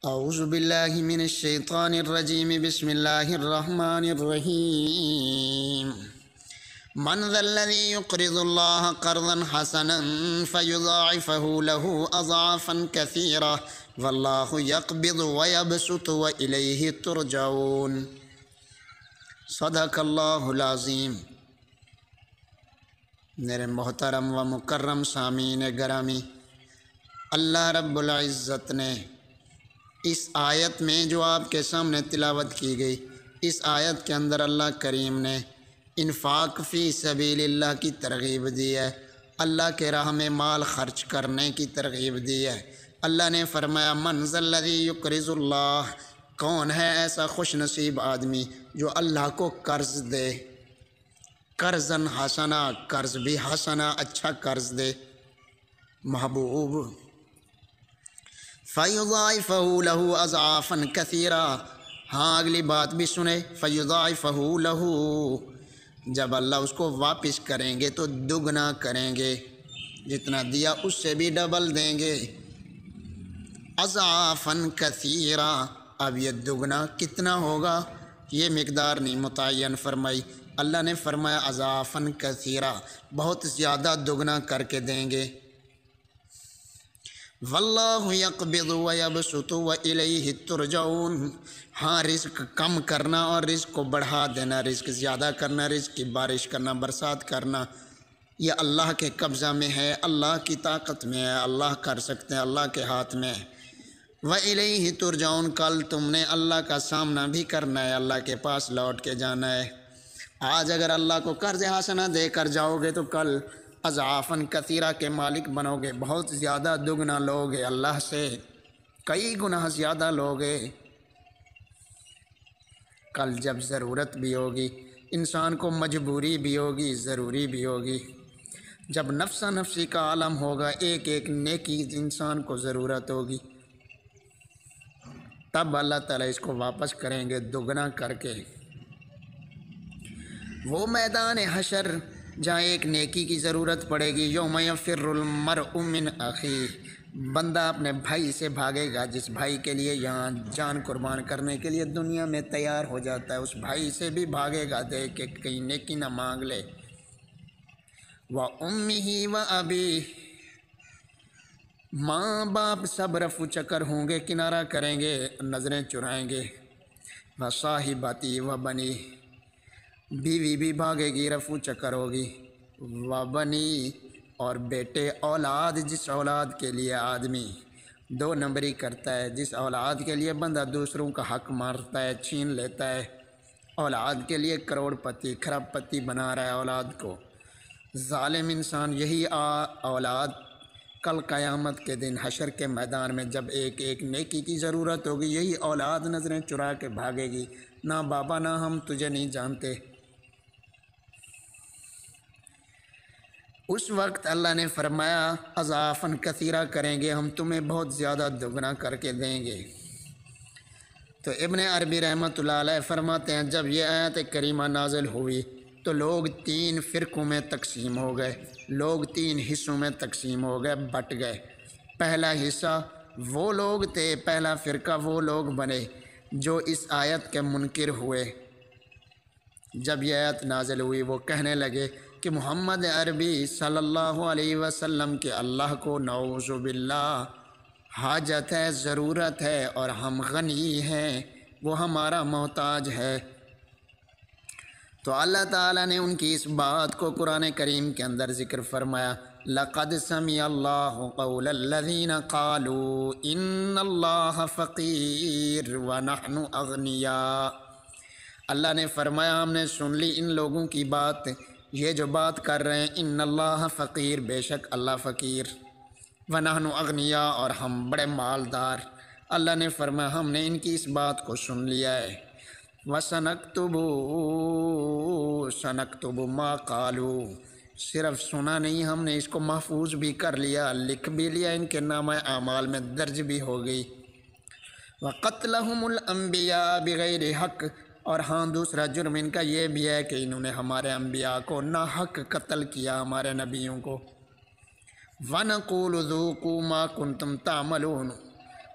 اعوذ باللہ من الشیطان الرجیم بسم اللہ الرحمن الرحیم من ذا الذی یقرض اللہ قرضا حسنا فیضاعفہ له اضعافا کثیرا واللہ یقبض ویبسط والیہ ترجعون۔ صدق اللہ العظیم۔ میرے محترم و مکرم سامعین گرامی، اللہ رب العزت نے اس آیت میں جو آپ کے سامنے تلاوت کی گئی، اس آیت کے اندر اللہ کریم نے انفاق فی سبیل اللہ کی ترغیب دی ہے، اللہ کے راہ میں مال خرچ کرنے کی ترغیب دی ہے۔ اللہ نے فرمایا من ذا الذی یقرض اللہ، کون ہے ایسا خوش نصیب آدمی جو اللہ کو قرض دے، قرضاً حسنا، قرض بھی حسنا، اچھا قرض دے، محبوب، فَيُضَاعِفَهُ لَهُ أَضْعَافًا كَثِيرًا۔ ہاں اگلی بات بھی سنیں، فَيُضَاعِفَهُ لَهُ، جب اللہ اس کو واپس کریں گے تو دگنا کریں گے، جتنا دیا اس سے بھی ڈبل دیں گے۔ أَضْعَافًا كَثِيرًا، اب یہ دگنا کتنا ہوگا یہ مقدار نہیں متعین فرمائی، اللہ نے فرمایا أَضْعَافًا كَثِيرًا، بہت زیادہ دگنا کر کے دیں گے۔ واللہ یقبض ویبسط والیہ ترجعون، ہاں رزق کم کرنا اور رزق کو بڑھا دینا، رزق زیادہ کرنا، رزق کی بارش کرنا، برسات کرنا، یہ اللہ کے قبضہ میں ہے، اللہ کی طاقت میں ہے، اللہ کر سکتے ہیں، اللہ کے ہاتھ میں ہے۔ والیہ ترجعون، کل تم نے اللہ کا سامنا بھی کرنا ہے، اللہ کے پاس لوٹ کے جانا ہے۔ آج اگر اللہ کو قرض حسنہ دے کر جاؤ گے تو کل اضعافاً کثیرہ کے مالک بنو گے، بہت زیادہ دگنا لوگے، اللہ سے کئی گنا زیادہ لوگے۔ کل جب ضرورت بھی ہوگی، انسان کو مجبوری بھی ہوگی، ضروری بھی ہوگی، جب نفسا نفسی کا عالم ہوگا، ایک ایک نیکی انسان کو ضرورت ہوگی، تب اللہ تعالیٰ اس کو واپس کریں گے دگنا کر کے۔ وہ میدان حشر جہاں ایک نیکی کی ضرورت پڑے گی، یوم یفر المرء من اخیہ، بندہ اپنے بھائی سے بھاگے گا، جس بھائی کے لیے یہاں جان قربان کرنے کے لیے دنیا میں تیار ہو جاتا ہے، اس بھائی سے بھی بھاگے گا دیکھ کے کہیں نیکی نہ مانگ لے۔ وَأُمِّهِ وَأَبِيهِ، ماں باپ سب رفو چکر ہوں گے، کنارہ کریں گے، نظریں چرائیں گے۔ وَصَاحِبَتِهِ وَبَنِيهِ، بیوی بھی بھاگے گی، رفو چکر ہوگی۔ وَبَنِي، اور بیٹے، اولاد، جس اولاد کے لیے آدمی دو نمبری کرتا ہے، جس اولاد کے لیے بندہ دوسروں کا حق مارتا ہے، چھین لیتا ہے، اولاد کے لیے کروڑ پتی، خراب پتی بنا رہا ہے اولاد کو، ظالم انسان۔ یہی اولاد کل قیامت کے دن حشر کے میدان میں جب ایک ایک نیکی کی ضرورت ہوگی، یہی اولاد نظریں چرا کے بھاگے گی، نہ بابا نہ ہم تجھے نہیں جانتے۔ اس وقت اللہ نے فرمایا اضعافاً کثیرہ کریں گے، ہم تمہیں بہت زیادہ دگنا کر کے دیں گے۔ تو ابن عربی رحمۃ اللہ علیہ فرماتے ہیں جب یہ آیت کریمہ نازل ہوئی تو لوگ تین فرقوں میں تقسیم ہو گئے، لوگ تین حصوں میں تقسیم ہو گئے، بٹ گئے۔ پہلا حصہ وہ لوگ تھے، پہلا فرقہ وہ لوگ بنے جو اس آیت کے منکر ہوئے۔ جب یہ آیت نازل ہوئی وہ کہنے لگے کہ محمد عربی صلی اللہ علیہ وسلم کے اللہ کو نعوذ باللہ حاجت ہے، ضرورت ہے، اور ہم غنی ہیں، وہ ہمارا محتاج ہے۔ تو اللہ تعالیٰ نے ان کی اس بات کو قرآن کریم کے اندر ذکر فرمایا، لَقَدْ سَمِعَ اللَّهُ قَوْلَ الَّذِينَ قَالُوا إِنَّ اللَّهَ فَقِيرٌ وَنَحْنُ أَغْنِيَاءُ، اللہ نے فرمایا ہم نے سن لی ان لوگوں کی بات، یہ جو بات کر رہے ہیں، ان اللہ فقیر، بے شک اللہ فقیر، ونحن اغنیاء، اور ہم بڑے مالدار۔ اللہ نے فرمایا ہم نے ان کی اس بات کو سن لیا ہے۔ سنکتب ما قالوا، صرف سنا نہیں، ہم نے اس کو محفوظ بھی کر لیا، لکھ بھی لیا، ان کے نامہ اعمال میں درج بھی ہو گئی۔ وقتلہم الانبیاء بغیر حق، اور ہاں دوسرا جرم ان کا یہ بھی ہے کہ انہوں نے ہمارے انبیاء کو ناحق قتل کیا، ہمارے نبیوں کو۔ وَنَقُولُ ذُوقُوا مَا كُنتُمْ تَعْمَلُونَ،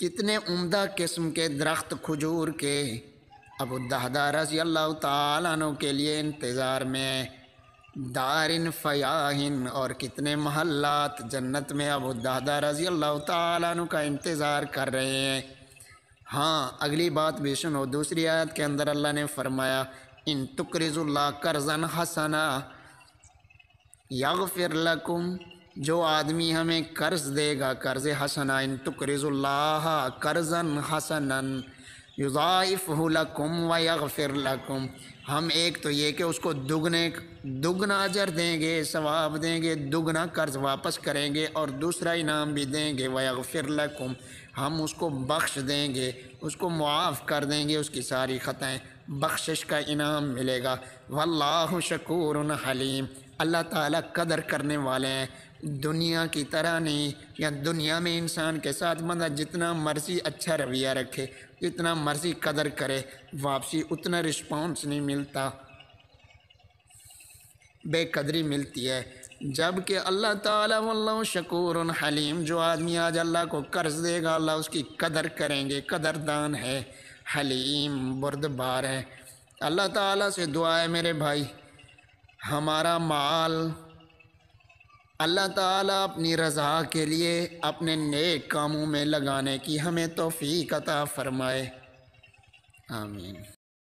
کتنے عمدہ قسم کے درخت کھجور کے ابو الدہداء رضی اللہ تعالیٰ عنہ کے لیے انتظار میں، دارن فیاہن، اور کتنے محلات جنت میں ابو الدہداء رضی اللہ تعالیٰ عنہ کا انتظار کر رہے ہیں۔ ہاں اگلی بات بھی سنو، دوسری آیت کے اندر اللہ نے فرمایا ان تقرضوا اللہ قرضا حسنا یغفر لکم، جو آدمی ہمیں قرض دے گا، قرض حسنا، ان تقرضوا اللہ قرضا حسنا یضاعفہ لکم ویغفر لکم، ہم ایک تو یہ کہ اس کو دگنا اجر دیں گے، ثواب دیں گے، دگنا قرض واپس کریں گے، اور دوسرا انعام بھی دیں گے، ویغفر لکم، ہم اس کو بخش دیں گے، اس کو معاف کر دیں گے، اس کی ساری خطائیں، بخشش کا انعام ملے گا۔ واللہ شکور حلیم، اللہ تعالیٰ قدر کرنے والے ہیں، دنیا کی طرح نہیں، یا دنیا میں انسان کے ساتھ بندہ جتنا مرضی اچھا رویہ رکھے، جتنا مرضی قدر کرے، واپسی اتنا رسپانس نہیں ملتا، بے قدری ملتی ہے۔ جبکہ اللہ تعالیٰ واللہ شکور حلیم، جو آدمی آج اللہ کو قرض دے گا اللہ اس کی قدر کریں گے، قدردان ہے، حلیم بردبار ہے۔ اللہ تعالیٰ سے دعا ہے میرے بھائی، ہمارا مال اللہ تعالیٰ اپنی رضا کے لیے اپنے نیک کاموں میں لگانے کی ہمیں توفیق عطا فرمائے، آمین۔